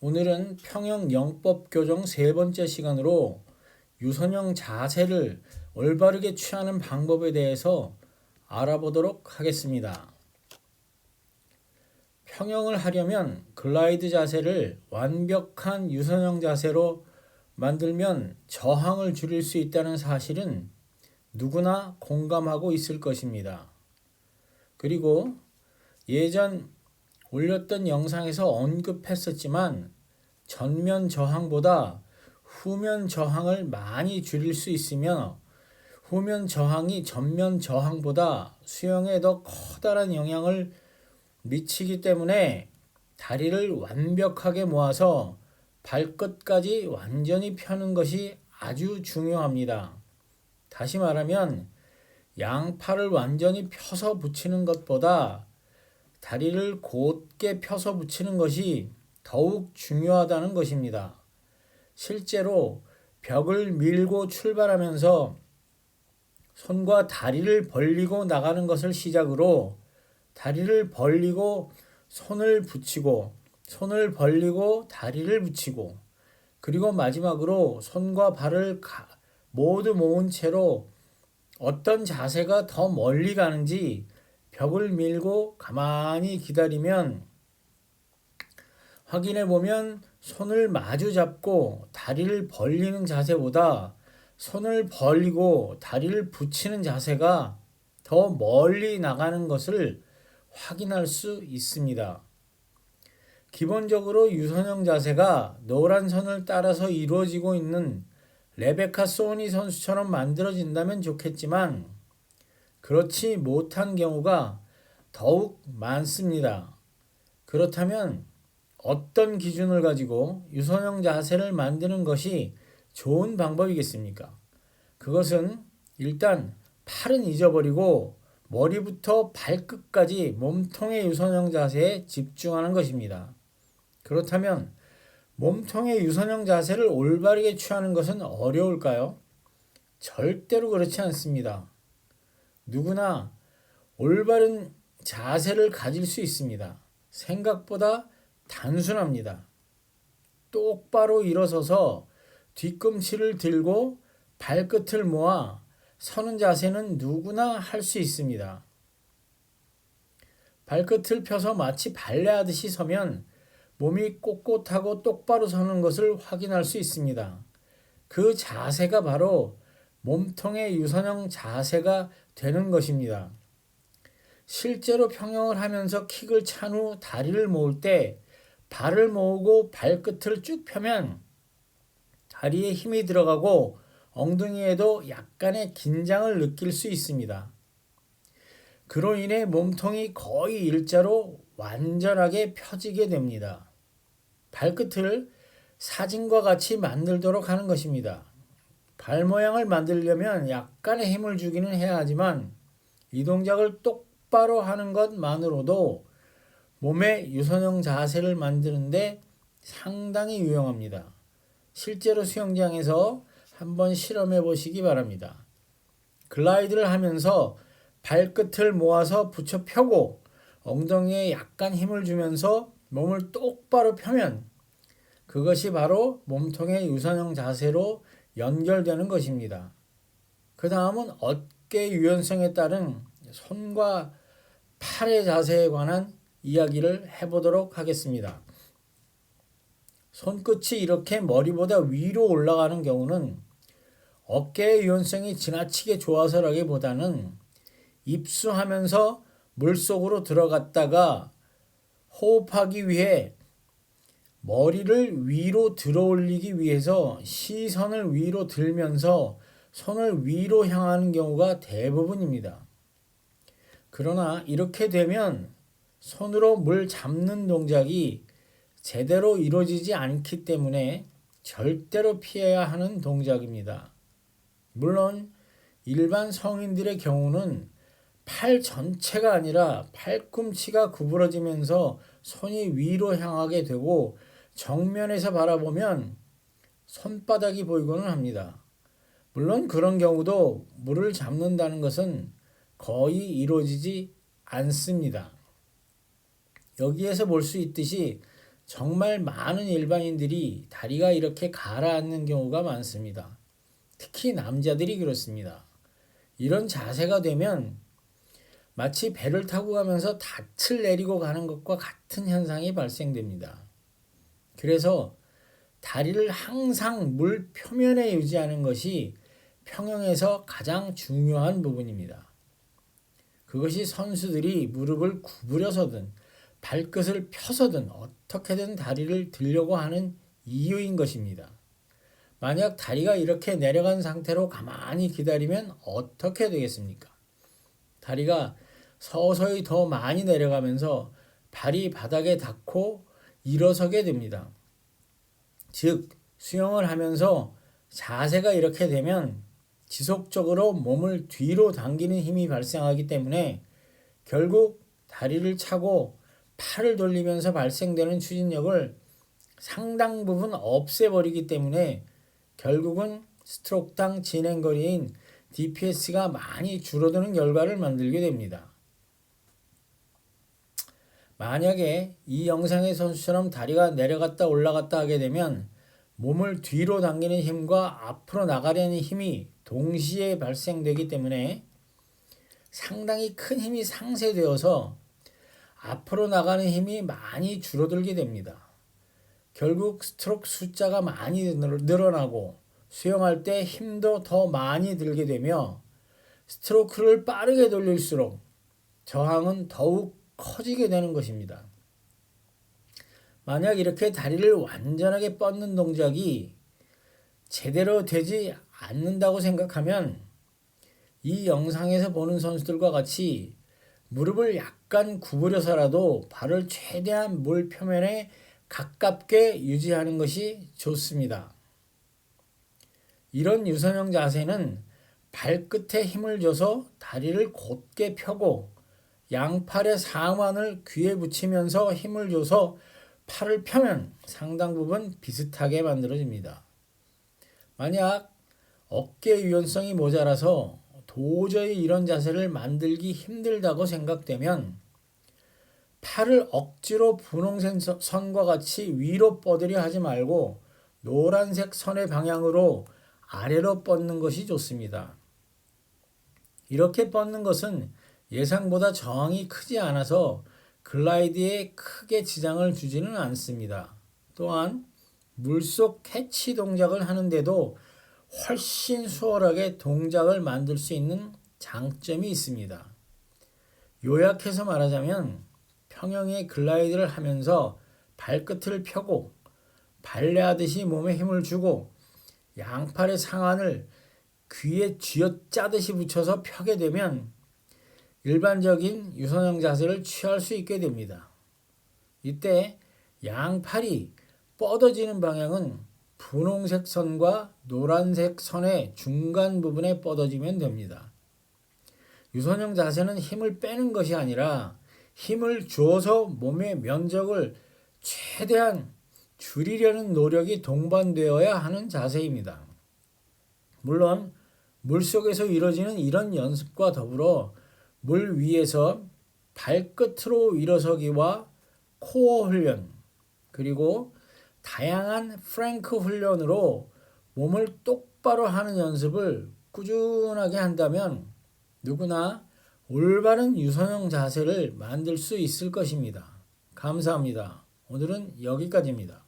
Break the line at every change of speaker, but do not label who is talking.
오늘은 평형 영법 교정 세 번째 시간으로 유선형 자세를 올바르게 취하는 방법에 대해서 알아보도록 하겠습니다. 평형을 하려면 글라이드 자세를 완벽한 유선형 자세로 만들면 저항을 줄일 수 있다는 사실은 누구나 공감하고 있을 것입니다. 그리고 예전 올렸던 영상에서 언급했었지만 전면 저항보다 후면 저항을 많이 줄일 수 있으며 후면 저항이 전면 저항보다 수영에 더 커다란 영향을 미치기 때문에 다리를 완벽하게 모아서 발끝까지 완전히 펴는 것이 아주 중요합니다. 다시 말하면 양팔을 완전히 펴서 붙이는 것보다 다리를 곧게 펴서 붙이는 것이 더욱 중요하다는 것입니다. 실제로 벽을 밀고 출발하면서 손과 다리를 벌리고 나가는 것을 시작으로 다리를 벌리고 손을 붙이고 손을 벌리고 다리를 붙이고 그리고 마지막으로 손과 발을 모두 모은 채로 어떤 자세가 더 멀리 가는지 벽을 밀고 가만히 기다리면 확인해 보면 손을 마주 잡고 다리를 벌리는 자세보다 손을 벌리고 다리를 붙이는 자세가 더 멀리 나가는 것을 확인할 수 있습니다. 기본적으로 유선형 자세가 노란 선을 따라서 이루어지고 있는 레베카 소니 선수처럼 만들어진다면 좋겠지만 그렇지 못한 경우가 더욱 많습니다. 그렇다면 어떤 기준을 가지고 유선형 자세를 만드는 것이 좋은 방법이겠습니까? 그것은 일단 팔은 잊어버리고 머리부터 발끝까지 몸통의 유선형 자세에 집중하는 것입니다. 그렇다면 몸통의 유선형 자세를 올바르게 취하는 것은 어려울까요? 절대로 그렇지 않습니다. 누구나 올바른 자세를 가질 수 있습니다. 생각보다 단순합니다. 똑바로 일어서서 뒤꿈치를 들고 발끝을 모아 서는 자세는 누구나 할 수 있습니다. 발끝을 펴서 마치 발레하듯이 서면 몸이 꼿꼿하고 똑바로 서는 것을 확인할 수 있습니다. 그 자세가 바로 몸통의 유선형 자세가 되는 것입니다. 실제로 평형을 하면서 킥을 찬 후 다리를 모을 때 발을 모으고 발끝을 쭉 펴면 다리에 힘이 들어가고 엉덩이에도 약간의 긴장을 느낄 수 있습니다. 그로 인해 몸통이 거의 일자로 완전하게 펴지게 됩니다. 발끝을 사진과 같이 만들도록 하는 것입니다. 발 모양을 만들려면 약간의 힘을 주기는 해야 하지만 이 동작을 똑바로 하는 것만으로도 몸의 유선형 자세를 만드는데 상당히 유용합니다. 실제로 수영장에서 한번 실험해 보시기 바랍니다. 글라이드를 하면서 발끝을 모아서 붙여 펴고 엉덩이에 약간 힘을 주면서 몸을 똑바로 펴면 그것이 바로 몸통의 유선형 자세로 연결되는 것입니다. 그 다음은 어깨 유연성에 따른 손과 팔의 자세에 관한 이야기를 해보도록 하겠습니다. 손끝이 이렇게 머리보다 위로 올라가는 경우는 어깨의 유연성이 지나치게 좋아서라기보다는 입수하면서 물속으로 들어갔다가 호흡하기 위해 머리를 위로 들어 올리기 위해서 시선을 위로 들면서 손을 위로 향하는 경우가 대부분입니다. 그러나 이렇게 되면 손으로 물 잡는 동작이 제대로 이루어지지 않기 때문에 절대로 피해야 하는 동작입니다. 물론 일반 성인들의 경우는 팔 전체가 아니라 팔꿈치가 구부러지면서 손이 위로 향하게 되고 정면에서 바라보면 손바닥이 보이고는 합니다. 물론 그런 경우도 물을 잡는다는 것은 거의 이루어지지 않습니다. 여기에서 볼 수 있듯이 정말 많은 일반인들이 다리가 이렇게 가라앉는 경우가 많습니다. 특히 남자들이 그렇습니다. 이런 자세가 되면 마치 배를 타고 가면서 닻을 내리고 가는 것과 같은 현상이 발생됩니다. 그래서 다리를 항상 물 표면에 유지하는 것이 평영에서 가장 중요한 부분입니다. 그것이 선수들이 무릎을 구부려서든 발끝을 펴서든 어떻게든 다리를 들려고 하는 이유인 것입니다. 만약 다리가 이렇게 내려간 상태로 가만히 기다리면 어떻게 되겠습니까? 다리가 서서히 더 많이 내려가면서 발이 바닥에 닿고 일어서게 됩니다. 즉, 수영을 하면서 자세가 이렇게 되면 지속적으로 몸을 뒤로 당기는 힘이 발생하기 때문에 결국 다리를 차고 팔을 돌리면서 발생되는 추진력을 상당 부분 없애버리기 때문에 결국은 스트로크당 진행거리인 DPS가 많이 줄어드는 결과를 만들게 됩니다. 만약에 이 영상의 선수처럼 다리가 내려갔다 올라갔다 하게 되면 몸을 뒤로 당기는 힘과 앞으로 나가려는 힘이 동시에 발생되기 때문에 상당히 큰 힘이 상쇄되어서 앞으로 나가는 힘이 많이 줄어들게 됩니다. 결국 스트로크 숫자가 많이 늘어나고 수영할 때 힘도 더 많이 들게 되며 스트로크를 빠르게 돌릴수록 저항은 더욱 커지게 되는 것입니다. 만약 이렇게 다리를 완전하게 뻗는 동작이 제대로 되지 않는다고 생각하면 이 영상에서 보는 선수들과 같이 무릎을 약간 구부려서라도 발을 최대한 물 표면에 가깝게 유지하는 것이 좋습니다. 이런 유선형 자세는 발끝에 힘을 줘서 다리를 곧게 펴고 양팔의 상완을 귀에 붙이면서 힘을 줘서 팔을 펴면 상당 부분 비슷하게 만들어집니다. 만약 어깨 유연성이 모자라서 도저히 이런 자세를 만들기 힘들다고 생각되면 팔을 억지로 분홍색 선과 같이 위로 뻗으려 하지 말고 노란색 선의 방향으로 아래로 뻗는 것이 좋습니다. 이렇게 뻗는 것은 예상보다 저항이 크지 않아서 글라이드에 크게 지장을 주지는 않습니다. 또한 물속 캐치 동작을 하는데도 훨씬 수월하게 동작을 만들 수 있는 장점이 있습니다. 요약해서 말하자면 평영의 글라이드를 하면서 발끝을 펴고 발레하듯이 몸에 힘을 주고 양팔의 상완을 귀에 쥐어짜듯이 붙여서 펴게 되면 일반적인 유선형 자세를 취할 수 있게 됩니다. 이때 양팔이 뻗어지는 방향은 분홍색 선과 노란색 선의 중간 부분에 뻗어지면 됩니다. 유선형 자세는 힘을 빼는 것이 아니라 힘을 주어서 몸의 면적을 최대한 줄이려는 노력이 동반되어야 하는 자세입니다. 물론 물속에서 이루어지는 이런 연습과 더불어 물 위에서 발끝으로 일어서기와 코어 훈련, 그리고 다양한 프랭크 훈련으로 몸을 똑바로 하는 연습을 꾸준하게 한다면 누구나 올바른 유선형 자세를 만들 수 있을 것입니다. 감사합니다. 오늘은 여기까지입니다.